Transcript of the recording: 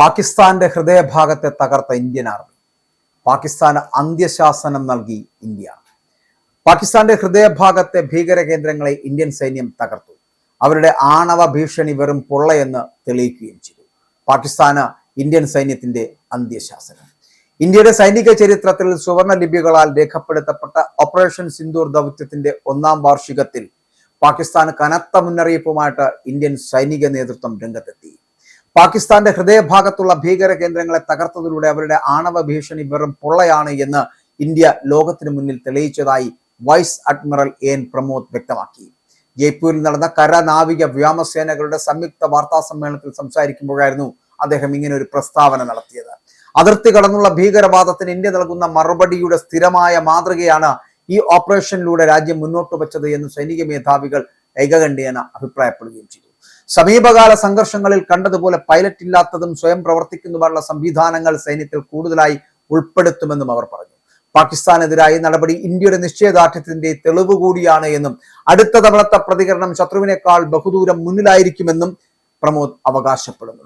പാകിസ്ഥാന്റെ ഹൃദയഭാഗത്തെ തകർത്ത Indian army. പാകിസ്ഥാന് അന്ത്യശാസനം നൽകി ഇന്ത്യ. പാകിസ്ഥാന്റെ ഹൃദയഭാഗത്തെ ഭീകര കേന്ദ്രങ്ങളെ ഇന്ത്യൻ സൈന്യം തകർത്തു. അവരുടെ ആണവ ഭീഷണി വെറും പൊള്ളയെന്ന് തെളിയിക്കുകയും ചെയ്തു. പാകിസ്ഥാന് ഇന്ത്യൻ സൈന്യത്തിന്റെ അന്ത്യശാസനം. ഇന്ത്യയുടെ സൈനിക ചരിത്രത്തിൽ സുവർണ ലിപികളാൽ രേഖപ്പെടുത്തപ്പെട്ട ഓപ്പറേഷൻ സിന്ദൂർ ദൗത്യത്തിന്റെ 1-ാം വാർഷികത്തിൽ പാകിസ്ഥാന് കനത്ത മുന്നറിയിപ്പുമായിട്ട് ഇന്ത്യൻ സൈനിക നേതൃത്വം രംഗത്തെത്തി. പാകിസ്ഥാന്റെ ഹൃദയഭാഗത്തുള്ള ഭീകര കേന്ദ്രങ്ങളെ തകർത്തതിലൂടെ അവരുടെ ആണവ ഭീഷണി വെറും പൊള്ളയാണ് എന്ന് ഇന്ത്യ ലോകത്തിന് മുന്നിൽ തെളിയിച്ചതായി വൈസ് അഡ്മിറൽ എൻ പ്രമോദ് വ്യക്തമാക്കി. ജയ്പൂരിൽ നടന്ന കര, നാവിക, വ്യോമസേനകളുടെ സംയുക്ത വാർത്താ സമ്മേളനത്തിൽ സംസാരിക്കുമ്പോഴായിരുന്നു അദ്ദേഹം ഇങ്ങനെ ഒരു പ്രസ്താവന നടത്തിയത്. അതിർത്തി കടന്നുള്ള ഭീകരവാദത്തിന് ഇന്ത്യ നൽകുന്ന മറുപടിയുടെ സ്ഥിരമായ മാതൃകയാണ് ഈ ഓപ്പറേഷനിലൂടെ രാജ്യം മുന്നോട്ട് വെച്ചത് എന്ന് സൈനിക മേധാവികൾ ഏകകണ്ഠേന അഭിപ്രായപ്പെടുകയും ചെയ്തു. സമീപകാല സംഘർഷങ്ങളിൽ കണ്ടതുപോലെ പൈലറ്റ് ഇല്ലാത്തതും സ്വയം പ്രവർത്തിക്കുന്നതുമായുള്ള സംവിധാനങ്ങൾ സൈന്യത്തിൽ കൂടുതലായി ഉൾപ്പെടുത്തുമെന്നും അവർ പറഞ്ഞു. പാകിസ്ഥാനെതിരായ നടപടി ഇന്ത്യയുടെ നിശ്ചയദാർഢ്യത്തിന്റെ തെളിവ് കൂടിയാണ് എന്നും അടുത്ത തവണത്തെ പ്രതികരണം ശത്രുവിനേക്കാൾ ബഹുദൂരം മുന്നിലായിരിക്കുമെന്നും പ്രമോദ് അവകാശപ്പെടുന്നു.